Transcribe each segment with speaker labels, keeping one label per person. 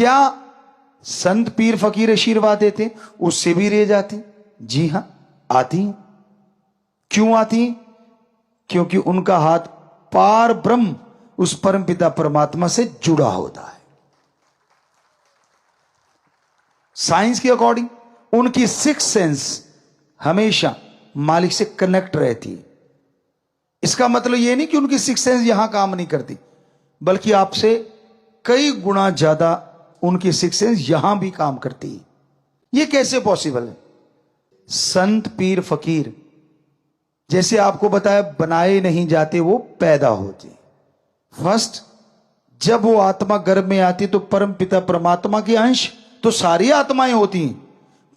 Speaker 1: क्या संत पीर फकीर आशीर्वाद देते उससे भी रह जाती? जी हां, आती हैं। क्यों आती हैं? क्योंकि उनका हाथ पार ब्रह्म उस परमपिता परमात्मा से जुड़ा होता है। साइंस के अकॉर्डिंग उनकी सिक्स सेंस हमेशा मालिक से कनेक्ट रहती है। इसका मतलब यह नहीं कि उनकी सिक्स सेंस यहां काम नहीं करती, बल्कि आपसे कई गुना ज्यादा उनकी सिक्स सेंस यहां भी काम करती है। यह कैसे पॉसिबल है? संत पीर फकीर जैसे आपको बताया बनाए नहीं जाते, वो पैदा होते। फर्स्ट जब वो आत्मा गर्भ में आती तो परम पिता परमात्मा के अंश तो सारी आत्माएं होती हैं,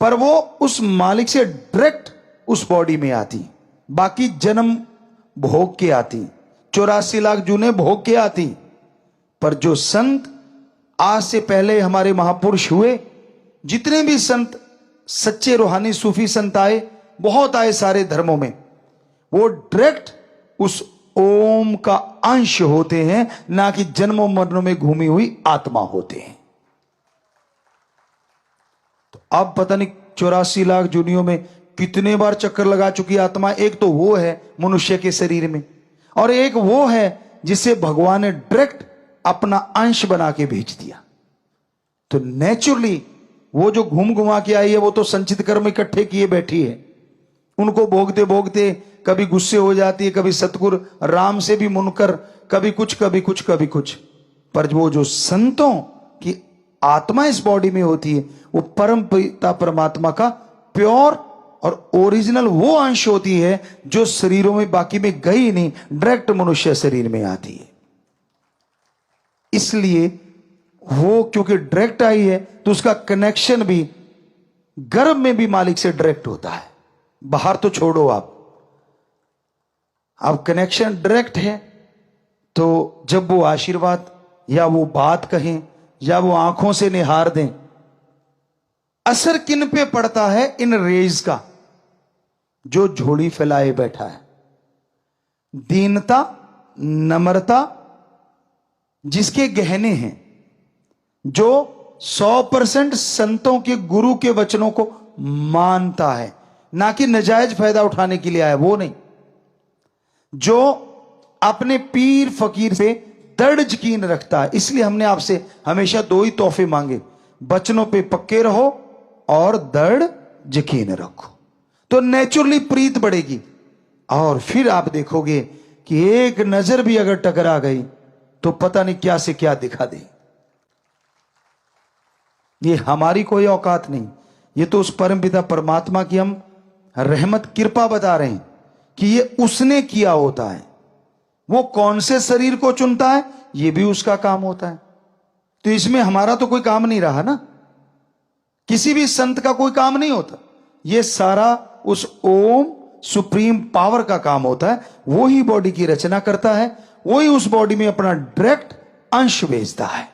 Speaker 1: पर वो उस मालिक से डायरेक्ट उस बॉडी में आती। बाकी जन्म भोग के आती, 84 लाख जूने भोग के आती। पर जो संत आज से पहले हमारे महापुरुष हुए, जितने भी संत सच्चे रूहानी सूफी संत आए, बहुत आए सारे धर्मों में, वो डायरेक्ट उस ओम का अंश होते हैं, ना कि जन्मों मरणों में घूमी हुई आत्मा होते हैं। तो अब पता नहीं 84 लाख जूनियों में कितने बार चक्कर लगा चुकी आत्मा। एक तो वो है मनुष्य के शरीर में, और एक वो है जिसे भगवान ने डायरेक्ट अपना अंश बना के भेज दिया। तो नेचुरली वो जो घूम घुमा के आई है, वो तो संचित कर्म इकट्ठे किए बैठी है। उनको भोगते भोगते कभी गुस्से हो जाती है, कभी सतगुरु राम से भी मुनकर, कभी कुछ कभी कुछ कभी कुछ। पर वो जो संतों की आत्मा इस बॉडी में होती है, वो परम पिता परमात्मा का प्योर और ओरिजिनल वो अंश होती है, जो शरीरों में बाकी में गई नहीं, डायरेक्ट मनुष्य शरीर में आती है। इसलिए वो क्योंकि डायरेक्ट आई है, तो उसका कनेक्शन भी गर्भ में भी मालिक से डायरेक्ट होता है। बाहर तो छोड़ो आप, अब कनेक्शन डायरेक्ट है। तो जब वो आशीर्वाद या वो बात कहें या वो आंखों से निहार दें, असर किन पे पड़ता है? इन रेज का। जो झोली फैलाए बैठा है, दीनता नम्रता जिसके गहने हैं, जो 100% संतों के गुरु के वचनों को मानता है, ना कि नजायज फायदा उठाने के लिए आया, वो नहीं। जो अपने पीर फकीर से दृढ़ यकीन रखता है। इसलिए हमने आपसे हमेशा दो ही तोहफे मांगे, वचनों पे पक्के रहो और दृढ़ यकीन रखो, तो नेचुरली प्रीत बढ़ेगी। और फिर आप देखोगे कि एक नजर भी अगर टकरा गई तो पता नहीं क्या से क्या दिखा दे। ये हमारी कोई औकात नहीं, ये तो उस परमपिता परमात्मा की हम रहमत कृपा बता रहे हैं कि ये उसने किया होता है। वो कौन से शरीर को चुनता है, ये भी उसका काम होता है। तो इसमें हमारा तो कोई काम नहीं रहा ना, किसी भी संत का कोई काम नहीं होता। ये सारा उस ओम सुप्रीम पावर का काम होता है। वो ही बॉडी की रचना करता है, वो ही उस बॉडी में अपना डायरेक्ट अंश भेजता है।